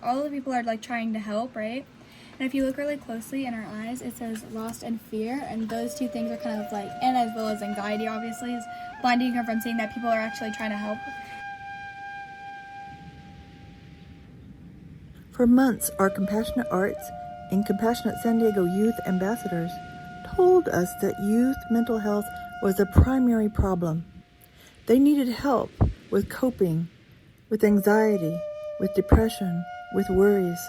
all the people are like trying to help, right? And if you look really closely in her eyes, it says lost and fear, and those two things are kind of like, and as well as anxiety obviously, is blinding her from seeing that people are actually trying to help. For months, our Compassionate Arts and Compassionate San Diego youth ambassadors told us that youth mental health was a primary problem. They needed help with coping, with anxiety, with depression, with worries.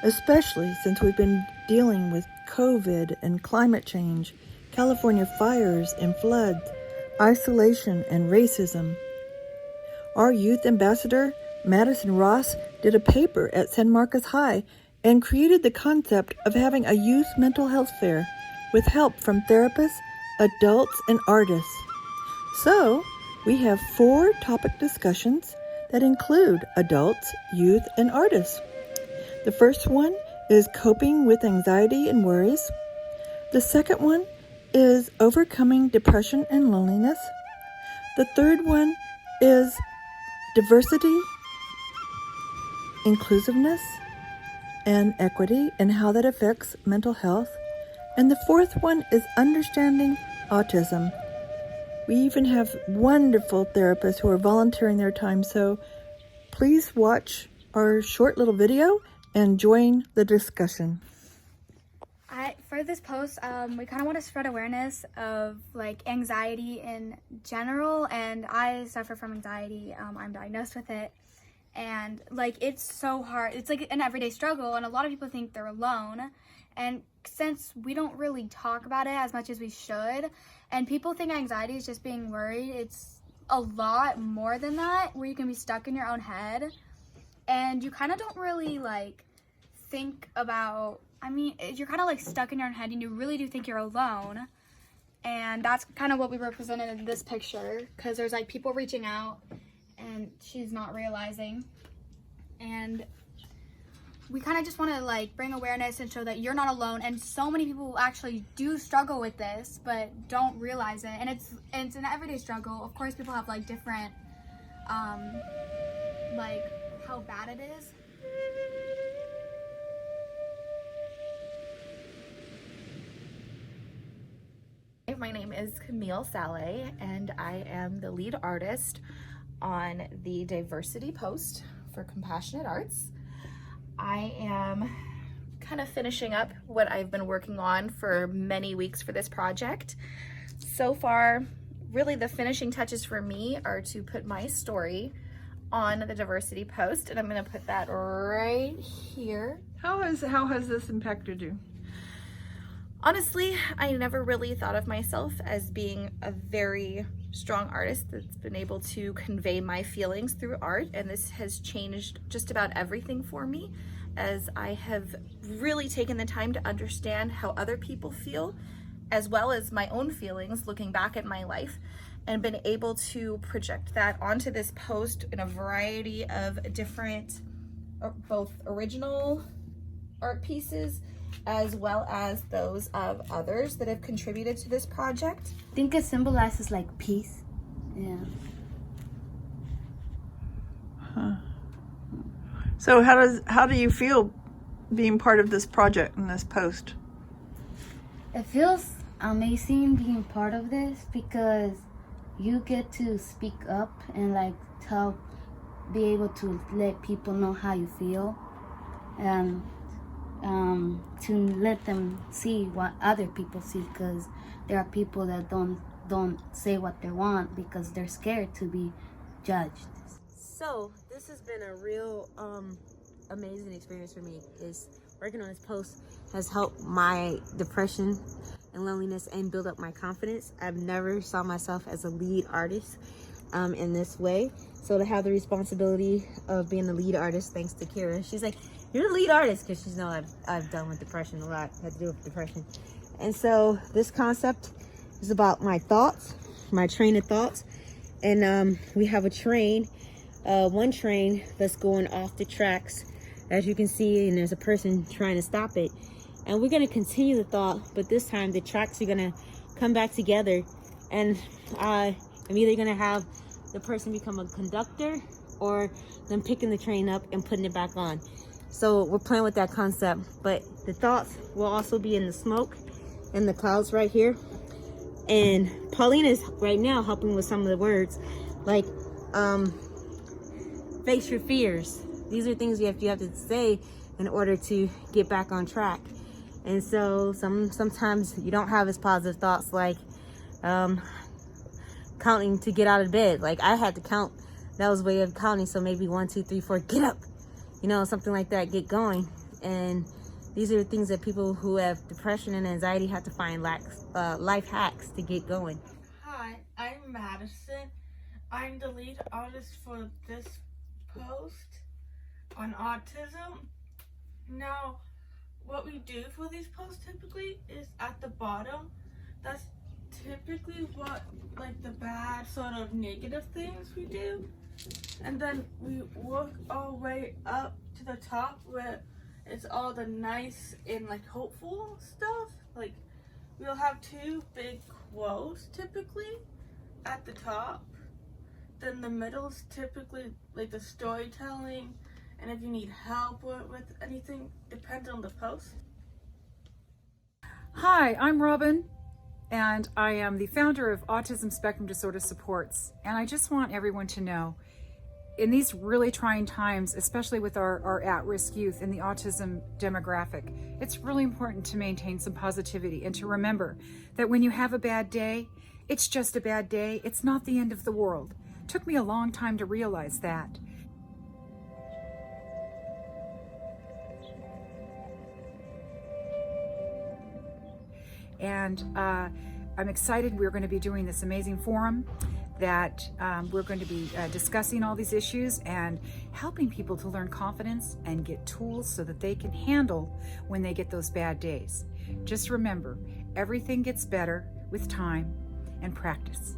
Especially since we've been dealing with COVID and climate change, California fires and floods, isolation and racism. Our youth ambassador, Madison Ross, did a paper at San Marcos High and created the concept of having a youth mental health fair with help from therapists, adults, and artists. So, we have 4 topic discussions that include adults, youth, and artists. The first one is coping with anxiety and worries. The second one is overcoming depression and loneliness. The third one is diversity, inclusiveness, and equity, and how that affects mental health. And the fourth one is understanding autism. We even have wonderful therapists who are volunteering their time, so please watch our short little video and join the discussion. For this post, we kind of want to spread awareness of like anxiety in general, and I suffer from anxiety. I'm diagnosed with it, and like it's so hard. It's like an everyday struggle, and a lot of people think they're alone. And since we don't really talk about it as much as we should, and people think anxiety is just being worried, it's a lot more than that, where you can be stuck in your own head, and you kind of don't really like think about, I mean, you're kind of like stuck in your own head, and you really do think you're alone. And that's kind of what we represented in this picture, because there's like people reaching out and she's not realizing. And we kind of just want to like bring awareness and show that you're not alone, and so many people actually do struggle with this but don't realize it. And it's an everyday struggle. Of course, people have like different like how bad it is. My name is Camille Saleh, and I am the lead artist on the diversity post for Compassionate Arts. I am kind of finishing up what I've been working on for many weeks for this project. So far, really the finishing touches for me are to put my story on the diversity post, and I'm going to put that right here. How has this impacted you? Honestly, I never really thought of myself as being a very strong artist that's been able to convey my feelings through art, and this has changed just about everything for me, as I have really taken the time to understand how other people feel, as well as my own feelings looking back at my life, and been able to project that onto this post in a variety of different, both original art pieces as well as those of others that have contributed to this project. I think it symbolizes like peace. Yeah. Huh. So how do you feel being part of this project and this post? It feels amazing being part of this, because you get to speak up and like be able to let people know how you feel, and to let them see what other people see, because there are people that don't say what they want because they're scared to be judged. So this has been a real amazing experience for me. Is working on this post has helped my depression and loneliness and build up my confidence. I've never saw myself as a lead artist in this way. So to have the responsibility of being the lead artist, thanks to Kira, she's like, you're the lead artist, because she's know I've done with depression a lot, had to do with depression. And so this concept is about my thoughts, my train of thoughts. And we have a train, one train that's going off the tracks, as you can see, and there's a person trying to stop it. And we're going to continue the thought, but this time the tracks are going to come back together, and I'm either going to have the person become a conductor or them picking the train up and putting it back on. So we're playing with that concept, but the thoughts will also be in the smoke and the clouds right here. And Pauline is right now helping with some of the words, like face your fears. These are things you have to say in order to get back on track. And so sometimes you don't have as positive thoughts, like counting to get out of bed. Like I had to count. That was a way of counting. So maybe 1, 2, 3, 4, get up. You know, something like that, get going. And these are the things that people who have depression and anxiety have to find life hacks to get going. Hi, I'm Madison. I'm the lead artist for this post on autism. Now, what we do for these posts typically is at the bottom. That's typically what, like, the bad sort of negative things we do. And then we work our way up to the top where it's all the nice and like hopeful stuff. Like we'll have 2 big quotes typically at the top. Then the middle's typically like the storytelling, and if you need help with anything, depends on the post. Hi, I'm Robin, and I am the founder of Autism Spectrum Disorder Supports. And I just want everyone to know, in these really trying times, especially with our at-risk youth in the autism demographic, it's really important to maintain some positivity and to remember that when you have a bad day, it's just a bad day. It's not the end of the world. It took me a long time to realize that. And I'm excited we're going to be doing this amazing forum that we're going to be discussing all these issues and helping people to learn confidence and get tools so that they can handle when they get those bad days. Just remember, everything gets better with time and practice.